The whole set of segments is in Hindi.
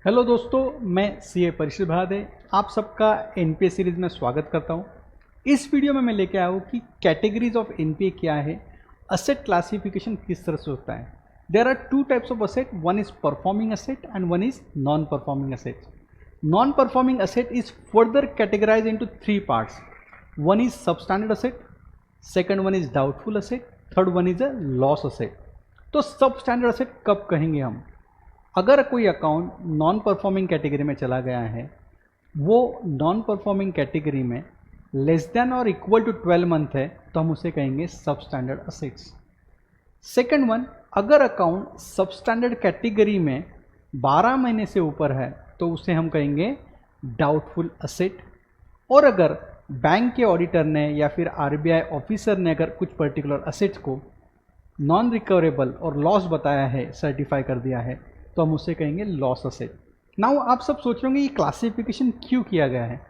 हेलो दोस्तों, मैं सीए परिचित भादे आप सबका एनपीए सीरीज में स्वागत करता हूं। इस वीडियो में मैं लेके आया हूं कि कैटेगरीज ऑफ एनपीए क्या है, असेट क्लासिफिकेशन किस तरह से होता है। There are two types of asset, one is performing asset and one is non performing asset. Non performing asset is further categorise into three parts. One is substandard asset, second one is doubtful asset, third one is a loss asset. तो सबस्टैंडर्ड असेट कब कहेंगे हम? अगर कोई अकाउंट नॉन परफॉर्मिंग कैटेगरी में चला गया है, वो नॉन परफॉर्मिंग कैटेगरी में लेस देन और इक्वल टू 12 मंथ है, तो हम उसे कहेंगे सबस्टैंडर्ड असेट्स। सेकंड वन, अगर अकाउंट सबस्टैंडर्ड कैटेगरी में 12 महीने से ऊपर है तो उसे हम कहेंगे डाउटफुल असेट। और अगर बैंक के ऑडिटर ने या फिर आरबीआई ऑफिसर ने अगर कुछ पर्टिकुलर असेट्स को नॉन रिकवरेबल और लॉस बताया है, सर्टिफाई कर दिया है, तो हम उसे कहेंगे लॉस असेट। नाउ आप सब सोच रहे होंगे ये क्लासिफिकेशन क्यों किया गया है।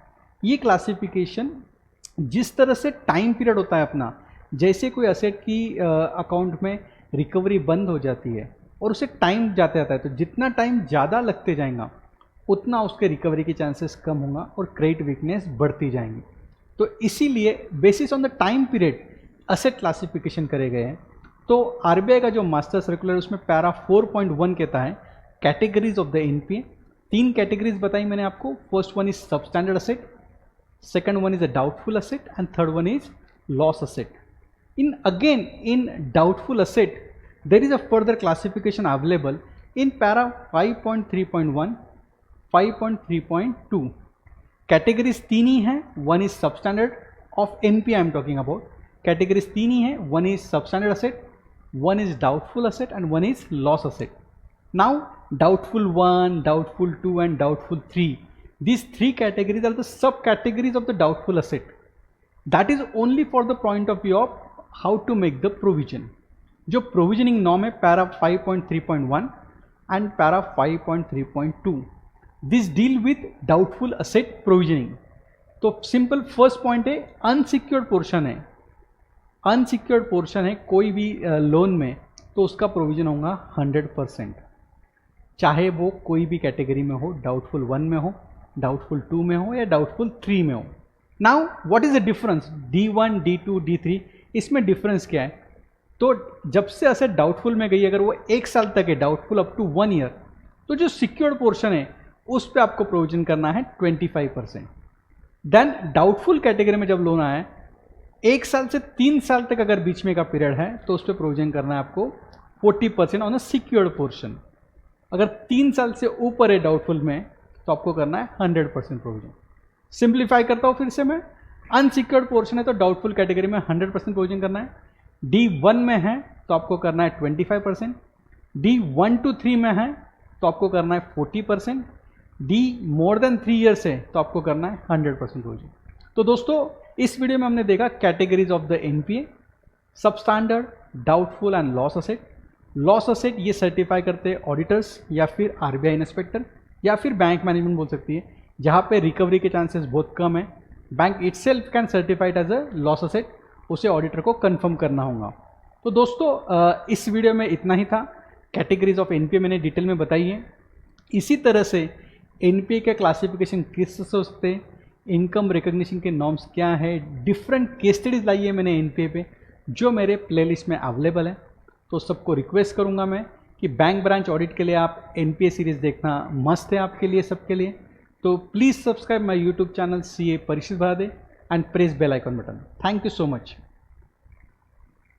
ये क्लासिफिकेशन जिस तरह से टाइम पीरियड होता है अपना, जैसे कोई असेट की अकाउंट में रिकवरी बंद हो जाती है और उसे टाइम जाते जाता है, तो जितना टाइम ज़्यादा लगते जाएगा उतना उसके रिकवरी के चांसेस कम होगा और क्रेडिट वीकनेस बढ़ती जाएंगी। तो इसीलिए basis on the time period asset classification करे गए हैं। तो आरबीआई का जो मास्टर सर्कुलर उसमें पैरा 4.1 कहता है कैटेगरीज ऑफ द एनपीए। तीन कैटेगरीज बताई मैंने आपको। First one is substandard asset, second one is a doubtful asset and third one is loss asset. In doubtful asset there is a further classification available in para 5.3.1, 5.3.2। Categories तीन ही हैं, one is substandard of NPA I am talking about. Categories तीन ही हैं, one is substandard asset, one is doubtful asset and one is loss asset. Now doubtful 1, doubtful 2 and doubtful 3, these three categories are the subcategories of the doubtful asset. That is only for the point of view of how to make the provision. जो provisioning norm है para 5.3.1 and para 5.3.2, this deal with doubtful asset provisioning. तो simple first point है unsecured portion है, अनसिक्योर्ड पोर्शन है कोई भी लोन में, तो उसका प्रोविजन होगा 100%, चाहे वो कोई भी कैटेगरी में हो, डाउटफुल 1 में हो, डाउटफुल 2 में हो या डाउटफुल 3 में हो। Now what is the difference D1, D2, D3, इसमें डिफरेंस क्या है? तो जब से असेट डाउटफुल में गई, अगर वो 1 साल तक है, डाउटफुल अप टू 1 ईयर, तो जो सिक्योर्ड पोर्शन है उस पर आपको प्रोविजन करना है 25%। देन डाउटफुल कैटेगरी में जब लोन आया 1 साल से 3 साल तक अगर बीच में का पीरियड है, तो उस पर प्रोविजन करना है आपको 40% ऑन अ सिक्योर्ड पोर्शन। अगर 3 साल से ऊपर है डाउटफुल में, तो आपको करना है 100% प्रोविजन। सिंप्लीफाई करता हूँ फिर से मैं। अनसिक्योर्ड पोर्शन है तो डाउटफुल कैटेगरी में 100% प्रोविजन करना है। D1 में है तो आपको करना है 25%, D1 to 3 में है तो आपको करना है 40%, D मोर देन 3 ईयर्स है तो आपको करना है 100% प्रोविजन। तो दोस्तों इस वीडियो में हमने देखा categories of the NPA, substandard, doubtful and loss asset. Loss asset ये सर्टिफाई करते हैं ऑडिटर्स या फिर आरबीआई इंस्पेक्टर या फिर बैंक मैनेजमेंट बोल सकती है, जहाँ पे रिकवरी के चांसेस बहुत कम है। Bank itself can certified as a loss asset, उसे ऑडिटर को कंफर्म करना होगा। तो दोस्तों इस वीडियो में इतना ही था। कैटेगरीज ऑफ एनपीए मैंने डिटेल में बताई है। इसी तरह से एनपीए का क्लासिफिकेशन किस तरह से होते हैं, इनकम रिकग्निशन के नॉर्म्स क्या है, डिफरेंट केस स्टडीज लाई है मैंने एनपीए पे, जो मेरे प्लेलिस्ट में अवेलेबल है। तो सबको रिक्वेस्ट करूंगा मैं कि बैंक ब्रांच ऑडिट के लिए आप एनपीए सीरीज़ देखना मस्त है आपके लिए, सबके लिए। तो please subscribe my YouTube channel CA Parichit Bhade and press bell icon button. Thank you so much.